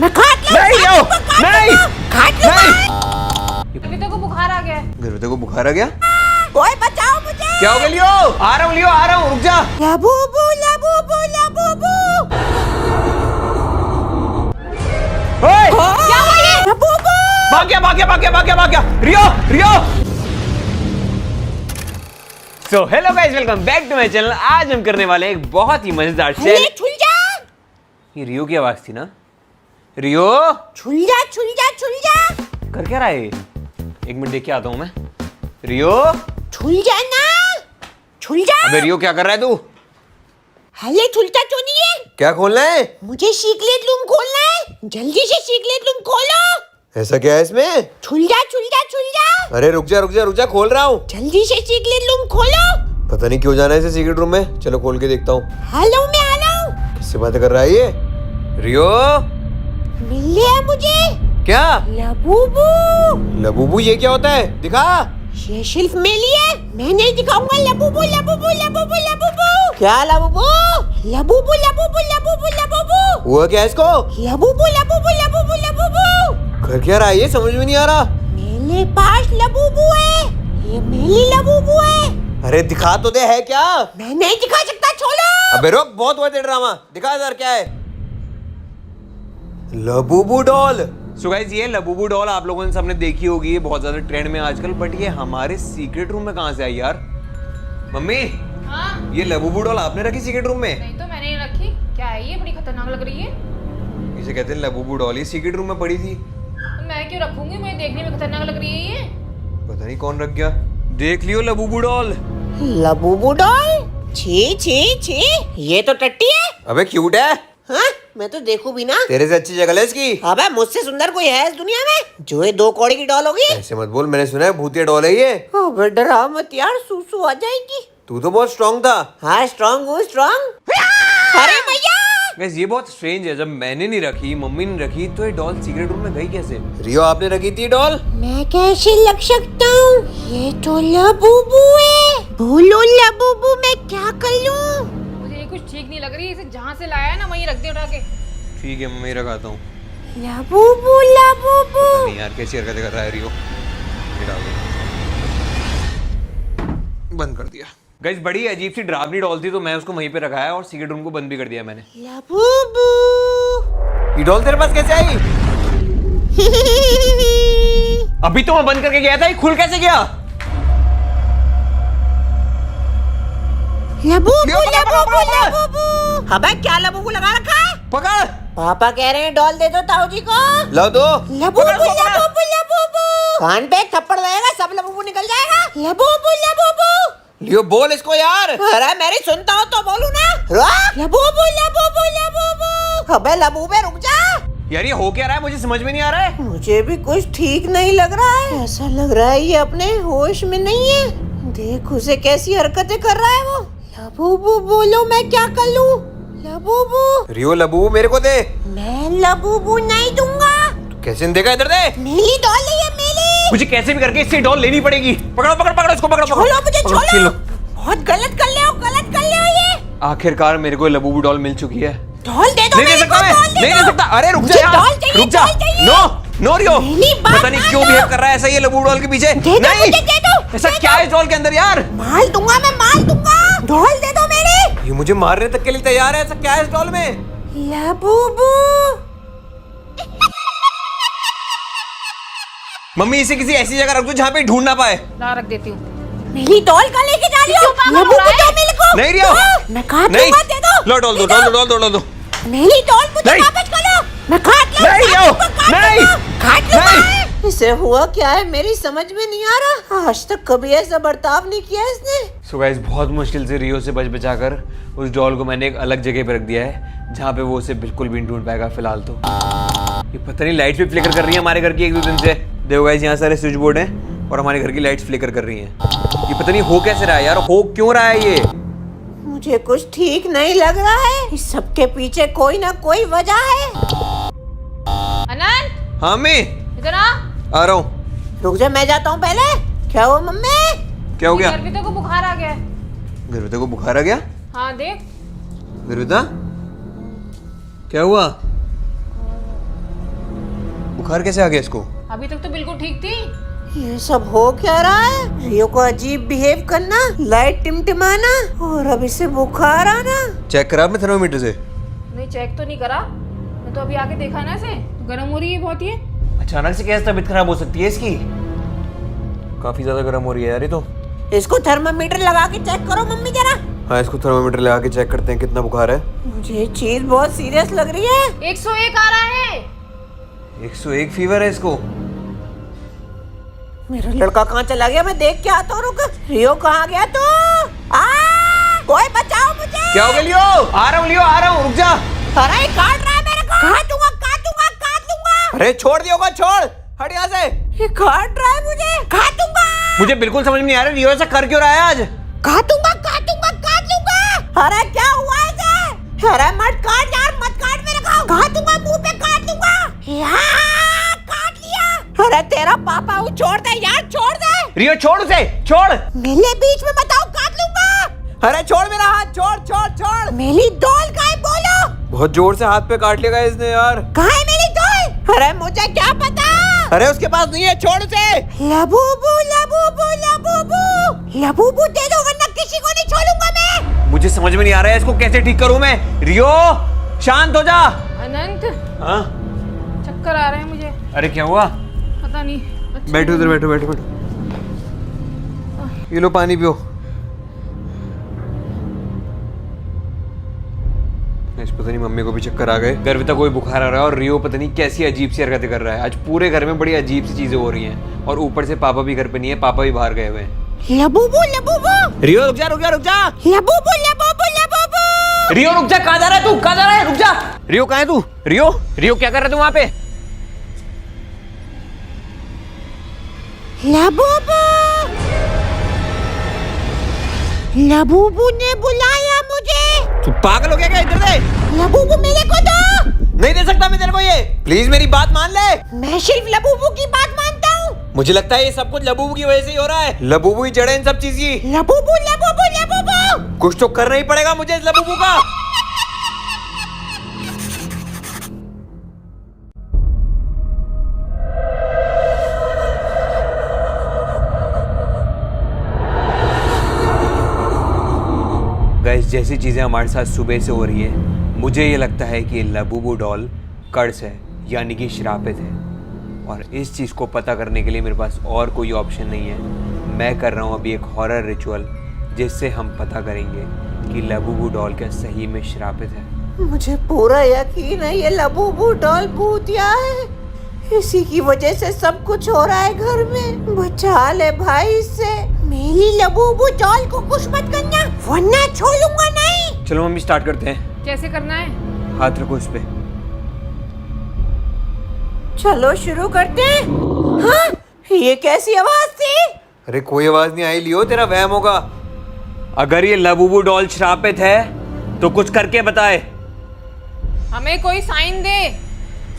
मैं काट नहीं रियो, नहीं गर्विता को बुखार आ गया है। गर्विता को बुखार आ गया? कोई बचाओ मुझे। क्या हो गया लियो? आ रहा हूँ लियो, आ रहा हूँ, रुक जा। Labubu Labubu Labubu. ओए! क्या हुआ ये? लबूबू। भाग गया, भाग गया, भाग गया, भाग गया, भाग गया। Rio, Rio. So hello guys, welcome back to my channel. आज हम करने वाले हैं एक बहुत ही मजेदार अरे चैलेंज। छुल जा। ये रियो की आवाज थी ना? रियो छुल जा छुल जा छुल जा। कर क्या रहा है? एक मिनट देख के आता हूँ मैं। रियो, छुल जा ना। छुल जा। अबे रियो क्या कर रहा है तू? हले छुलता क्यों नहीं है? क्या खोलना है? मुझे सीक्रेट रूम खोलना है। जल्दी से सीक्रेट रूम खोलो। ऐसा क्या है इसमें? छुल जा छुल जा छुल जा। अरे रुक जा, रुक जा, रुक जा, खोल रहा हूँ। जल्दी से सीक्रेट रूम खोलो। पता नहीं क्यों जाना है इसे सीक्रेट रूम में। चलो खोल के देखता हूँ। हेलो मैं आ रहा हूँ। किससे बातें कर रहा है ये? रियो मिल लिया मुझे। क्या? लबूबू। लबूबू ये क्या होता है? दिखा। ये सिर्फ मेरी है। मैं नहीं दिखाऊंगा। Labubu Labubu Labubu Labubu. क्या Labubu? Labubu Labubu Labubu Labubu. हुआ क्या इसको? Labubu Labubu Labubu Labubu. कर क्या रहा है ये? समझ में नहीं आ रहा। मेरे पास लबूबू है। ये मेरी लबूबू है। अरे दिखा तो दे, है क्या? मैं नहीं दिखा सकता, छोड़ो। अबे रुक, बहुत हुआ तेरा ड्रामा। दिखा इधर क्या है। Labubu doll. सो गाइस, ये लबूबू डॉल आप लोगों ने सबने देखी होगी, ये बहुत ज्यादा ट्रेंड में आजकल। बट ये हमारे सीक्रेट रूम में कहाँ से आई यार? मम्मी, हाँ? ये लबूबू डॉल आपने रखी सीक्रेट रूम में? नहीं तो मैंने नहीं रखी। क्या है ये? बड़ी खतरनाक लग रही है। इसे कहते हैं लबूबू डॉल। ये सीक्रेट रूम में पड़ी थी। तो मैं क्यों रखूंगी? मुझे देखने में खतरनाक लग रही है ये। पता नहीं कौन रख गया। देख लियो लबूबू डॉल। Labubu doll? छी छी छी, ये तो टट्टी है। अबे क्यूट है। हाँ? मैं तो देखूं भी ना। तेरे से अच्छी जगह है इसकी। अबे मुझसे सुंदर कोई है इस दुनिया में? जो ये 2 कौड़ी की डॉल होगी। ऐसे मत बोल, मैंने सुना है भूतिया डॉल है ये। अबे डरा मत यार, सूसू आ जाएगी। तू तो बहुत स्ट्रांग था। हाँ स्ट्रांग हूँ स्ट्रांग। अरे भैया। गाइस ये बहुत स्ट्रेंज है। जब मैंने नहीं रखी, मम्मी ने रखी, तो ये डॉल सीक्रेट रूम में गई कैसे? रियो आपने रखी थी डॉल? मैं कैसे लग सकता हूँ? ये तो लबूबू है। बोलो लबूबू, मैं क्या कर लूँ? मुझे ये कुछ ठीक नहीं लग रही। इसे जहाँ से लाया है ना वहीं रख दे उठा के। ठीक है मम्मी, रखाता हूँ। Labubu Labubu. नहीं यार, कैसी हरकतें कर रहा है रियो। ये डाल दो। बंद कर दिया। गाइस बड़ी अजीब सी डरावनी डॉल थी, तो मैं उसको वहीं पे रखा है और सीक्रेट रूम को बंद भी कर दिया मैंने। लबूबू। ये डॉल तेरे पास कैसे आई? अभी तो मैं बंद करके गया था, ये खुल कैसे गया? लबूबू पकड़, पकड़, लबूबू पकड़। लबूबू। अबे क्या लबूबू लगा रखा है? पकड़। पापा कह रहे हैं डॉल दे दो ताऊ जी को। लो दो। लबूबू पकड़, पकड़। Labubu Labubu. कान पे एक थप्पड़ लगेगा, सब लबूबू निकल जाएगा। Labubu Labubu. लियो बोल इसको यार। अरे मेरी सुनता हो तो बोलू ना। Labubu Labubu Labubu. अबे लबूबे रुक जा। यार ये हो क्या रहा है? मुझे समझ में नहीं आ रहा है। मुझे भी कुछ ठीक नहीं लग रहा है। ऐसा लग रहा है ये अपने होश में नहीं है। देख उसे कैसी हरकतें कर रहा है वो। लबूबू बोलो, मैं क्या कर लूं? लबूबू। रियो लबूबू मेरे को दे। मैं लबूबू नहीं दूंगा। कैसे नहीं देगा? इधर दे। मेरी डॉल है ये, मेरी। मुझे कैसे भी करके इससे डॉल लेनी पड़ेगी। पकड़ो पकड़ो पकड़ो इसको, पकड़ो छोड़ो मुझे, पकड़ो, छीन छोड़ो। लो। बहुत गलत कर ले हो, गलत कर ले हो ये। आखिरकार मेरे को लबूबू डॉल मिल चुकी है। डॉल दे दो नहीं दे मेरे सकता को, मैं, डॉल दे नहीं दे दो। सकता। अरे रुक जा मुझे यार, डॉल चाहिए, रुक जा। डॉल चाहिए। नो रियो, मेरी बात पता नहीं मान क्यों लो। बिहेव कर रहा है ऐसा ये लबूबू डॉल के पीछे। दे दो नहीं, मुझे, दे दो। ऐसा दे क्या दो। है इस डॉल के अंदर यार? माल दूंगा, मैं माल दूंगा। डॉल दे दो मेरी। ये मुझे मारने तक के लिए तैयार है। ऐसा क्या है इस डॉल में? लबूबू। मम्मी इसे किसी ऐसी जगह रख दो जहाँ पे ढूंढ ना पाए। ला रख देती हूँ। मेरी डॉल का लेके जा रही हो? पागल हो लबूबू रहा है? दो मेरे को। नहीं रियो, मैं काट नहीं। लूंगा, दे दो। लो डॉल दो, दे डॉल दो, डॉल दो, डॉल दो। मेरी डॉल मुझे नहीं। वापस कर लो। मैं काट लूंगा। नहीं रियो, नहीं। काट लूंगा। इसे हुआ क्या है मेरी समझ में नहीं आ रहा। आज तक कभी ऐसा बर्ताव नहीं किया इसने। सो गाइस बहुत मुश्किल से रियो से बच बचाकर उस डॉल को मैंने एक अलग जगह पे रख दिया है, जहाँ पे वो उसे बिल्कुल भी नहीं ढूंढ पाएगा फिलहाल तो। ये पता नहीं लाइट भी फ्लिकर कर रही है हमारे घर की 1-2 दिन से। देखो गाइस यहाँ सारे स्विच बोर्ड हैं और हमारे घर की लाइट्स फ्लिकर कर रही हैं। ये पता नहीं हो कैसे रहा है यार, हो क्यों रहा है ये? मुझे कुछ ठीक नहीं लग रहा है। इस सबके पीछे कोई ना कोई वजह है। अनंत, हाँ मैं इधर आ रहा हूँ। रुक जा, मैं जाता हूँ पहले। क्या हुआ मम्मी? क्या हो गया? गर्विता को बुखार आ गया है। गर्विता को बुखार आ गया? हाँ देख। गर्विता क्या हुआ? बुखार कैसे आ गया इसको? अभी तक तो बिल्कुल ठीक थी। ये सब हो क्या रहा है? रियो को अजीब बिहेव करना, लाइट टिमटिमाना और अब इसे बुखार आना। चेक करा आपने थर्मोमीटर से? नहीं, चेक तो नहीं करा, मैं तो अभी आके देखा ना इसे, तो गर्म हो रही है बहुत ये। अचानक से कैसे तबीयत खराब हो सकती है इसकी? काफी ज्यादा गर्म हो रही है यार ये तो। इसको थर्मामीटर लगा के चेक करो मम्मी जरा। हाँ, इसको थर्मोमीटर लगा के चेक करते हैं कितना बुखार है। मुझे ये चीज बहुत सीरियस लग रही है। 101 आ रहा है। 101 फीवर है इसको। मेरा लड़का कहाँ चला गया? मैं देख के आता हूँ। रुक, रियो कहाँ गया तू? कोई बचाओ मुझे। क्या हो गया लियो? आ रहा हूँ लियो, आ रहा हूँ, रुक जा। अरे काट रहा है मेरे को। काट दूंगा, काट दूंगा, काट दूंगा। अरे छोड़ दिया होगा, छोड़, हट यहाँ से। ये काट रहा है मुझे। काट दूंगा। मुझे बिल्कुल समझ में नहीं आ रहा रियो ऐसा कर क्यों रहा है आज? काट दूंगा, काट दूंगा, काट दूंगा। अरे क्या हुआ इसे? अरे मत काट यार, मत काट मेरे को। काट दूंगा, मुंह पे काट दूंगा। यार काट लिया। अरे तेरा पापा हूँ, छोड़ दे यार, छोड़ दे। रियो छोड़ उसे, छोड़। मेरे बीच में बताओ, काट लूंगा। अरे छोड़ मेरा हाथ, छोड़ छोड़ छोड़। मेरी डॉल कहाँ है बोलो? बहुत जोर से हाथ पे काट लिया गाइस इसने यार। कहाँ है मेरी डॉल? अरे मुझे क्या पता। अरे उसके पास नहीं है, छोड़ उसे। लबूबू लबूबू लबूबू लबूबू दे दो वरना किसी को नहीं छोड़ूंगा मैं। मुझे समझ में नहीं आ रहा है इसको कैसे ठीक करूं मैं। रियो शांत हो जा। अनंत, हाँ? चक्कर आ रहे हैं मुझे, अरे क्या हुआ? पता नहीं। अच्छा बैठो इधर, बैठो बैठो बैठो। ये लो पानी पियो। पता नहीं मम्मी को भी चक्कर आ गए, गर्विता को भी बुखार आ रहा है और रियो पता नहीं कैसी अजीब सी हरकतें कर रहा है। आज पूरे घर में बड़ी अजीब सी चीजें हो रही हैं और ऊपर से पापा भी घर पे नहीं है, पापा भी बाहर गए हुए हैं। लबूबू लबूबू रियो रुक जा, रुक जा, रुक जा। लबूबू लबूबू लबूबू रियो रुक जा, कहाँ जा रहा है तू? कहाँ जा रहा है? रुक जा। रियो कहाँ है तू? रियो, रियो क्या कर रहा है तू वहाँ पे? लबूबू लबूबू ने बुलाया मुझे। तू पागल हो गया क्या? इधर दे। लबूबू मेरे को दो। नहीं दे सकता मैं तेरे को ये, प्लीज मेरी बात मान ले। मैं सिर्फ लबूबू की बात मानता हूँ। मुझे लगता है ये सब कुछ लबूबू की वजह से ही हो रहा है। लबूबू ही जड़े इन सब चीज की। लबूबू लबूबू लबूबू कुछ तो करना ही पड़ेगा मुझे इस लबूबू का। गाइस, जैसी चीजें हमारे साथ सुबह से हो रही है, मुझे ये लगता है कि ये लबूबू डॉल कर्स है, यानी कि श्रापित है। और इस चीज़ को पता करने के लिए मेरे पास और कोई ऑप्शन नहीं है। मैं कर रहा हूँ अभी एक हॉरर रिचुअल जिससे हम पता करेंगे कि लबूबू डॉल क्या सही में श्रापित है। मुझे पूरा यकीन है ये लबूबू डॉल भूतिया है। इसी की वजह से सब कुछ हो रहा है घर में। बचा ले भाई इससे। मेरी लबूबू डॉल को कुछ मत करना वरना छोड़ूंगा नहीं। चलो मम्मी स्टार्ट करते हैं। कैसे करना है? हाथ रखो इस पे। चलो शुरू करते हैं। हाँ, ये कैसी आवाज थी? अरे कोई आवाज नहीं आई लियो, तेरा वहम होगा। अगर ये लबूबू डॉल श्रापित है तो कुछ करके बताए। हमें कोई साइन दे।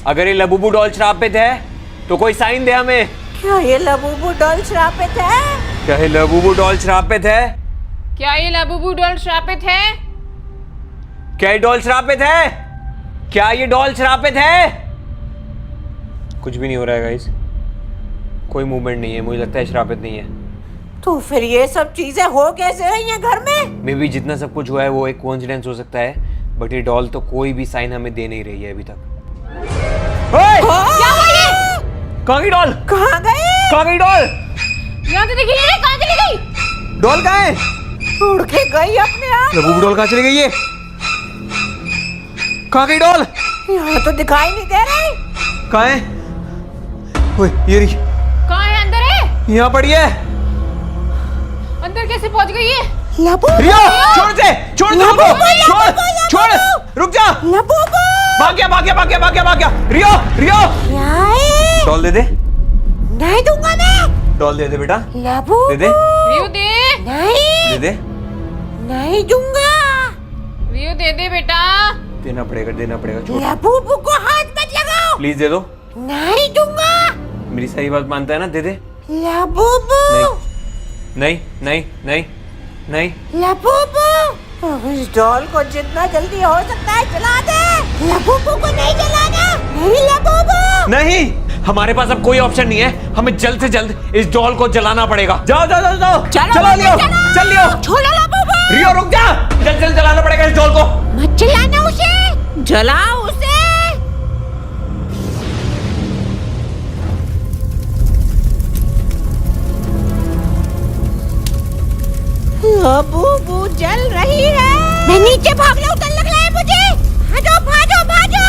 अगर ये लबूबू डॉल श्रापित है तो कोई साइन दे हमें। क्या ये लबूबू डॉल श्रापित है? क्या ये लबूबू डॉल श्रापित है? क्या ये लबूबू डॉल श्रापित है? क्या ये डॉल श्रापित है? क्या ये डॉल श्रापित है? कुछ भी नहीं हो रहा है गाइस, कोई मूवमेंट नहीं है। मुझे लगता है श्रापित नहीं है। तो फिर ये सब चीजें हो कैसे रही हैं घर में? मे बी जितना सब कुछ हुआ है वो एक कोइंसिडेंस हो सकता है, बट ये डॉल तो कोई भी साइन हमें दे नहीं रही है अभी तक। क्या हुआ ये? कहाँ गई डॉल? कहाँ गए? कहाँ गई डॉल? यहाँ तो दिखी नहीं, कहाँ चली गई? डॉल कहाँ है? उड़ के गई अपने आप। लबूबू डॉल कहाँ चली गई है? कहाँ गई डॉल? यहाँ तो दिखाई नहीं दे रही। कहाँ है? ओए, ये रही। कहाँ है? अंदर है? यहाँ पड़ी है। अंदर कैसे पहुँच गई है? लबूबू रियो, छोड़ दे, छोड़ दे उसको, छोड़, छोड़, रुक जा। लबूबू भाग गया, भाग गया, भाग गया, भाग गया, भाग गया। रियो, रियो, क्या है? डॉल दे दे। नहीं दूंगा मैं। डॉल दे दे बेटा, लबूबू दे दे, रियो दे। नहीं दे दे। नहीं दूंगा। रियो दे दे बेटा। देना पड़ेगा, देना पड़ेगा। छोड़, लबूबू को हाथ मत लगाओ। प्लीज दे दो। नहीं दूंगा। मेरी सारी बात मानता है ना? दे दे। लबूबू नहीं, नहीं, नहीं, नहीं। लबूबू अब इस डॉल को जितना जल्दी हो सकता है जला दे। लबूबू को नहीं जलाना। नहीं लबूबू। नहीं, हमारे पास अब कोई ऑप्शन नहीं है, हमें जल्द से जल्द इस डॉल को जलाना पड़ेगा। जाओ जाओ जाओ जाओ, चलो चलो लियो, चलो। चल लियो। छोड़ो लबूबू। रियो रुक जा, जल्द से जल्द जलाना पड़ेगा इस डॉल को। मत चिल्लाना उसे, जलाओ उसे। लबूबू जल रही है। मैं नीचे भागना उतर लग रहा है मुझे। भागो भागो भागो।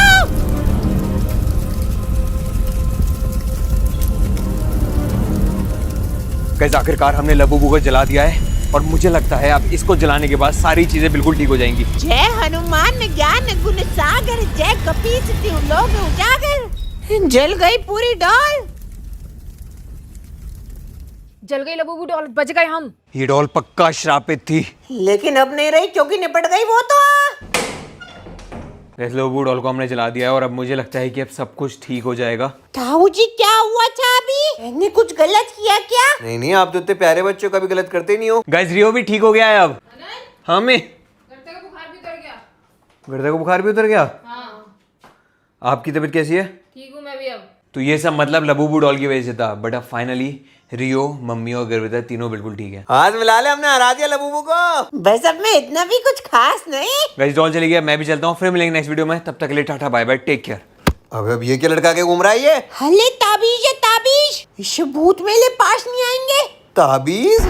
गाइस आखिरकार हमने लबूबू को जला दिया है और मुझे लगता है अब इसको जलाने के बाद सारी चीजें बिल्कुल ठीक हो जाएंगी। जय हनुमान ज्ञान गुण सागर, जय कपीस तिहु लोक उजागर। जल गई पूरी डॉल। जल गई लबूबू डॉल, बच गए हम। ये डॉल पक्का श्रापित थी। लेकिन अब नहीं रही क्योंकि निपट गई वो तो। वैसे लबूबू डॉल को हमने जला दिया है और अब मुझे लगता है कि अब सब कुछ ठीक हो जाएगा। ताऊ जी क्या हुआ था अभी? मैंने कुछ गलत किया क्या? नहीं नहीं, आप तो इतने प्यारे बच्चों का भी गलत करते नहीं हो। गाइस रियो भी ठीक हो गया है अब। हाँ मैं गर्दे का बुखार भी उतर गया। गर्दे को बुखार भी उतर गया। हाँ आपकी तबीयत कैसी है? ठीक हूँ मैं भी अब। तो ये सब मतलब लबूबू डॉल की वजह से था, बट अब फाइनली रियो, मम्मी और गर्विता तीनों बिल्कुल ठीक है। हाथ मिला ले, हमने हरा दिया लबूबू को। बस अब मैं इतना भी कुछ खास नहीं। गाइस डॉल चली गया, मैं भी चलता हूँ, फिर मिलेंगे नेक्स्ट वीडियो में। तब तक के लिए tata bye bye, take care. अब ये क्या लड़का के घूम रहा है ये? हले ताबीज है ताबीज। इस भूत मेले पास नहीं आएंगे। ताबीज?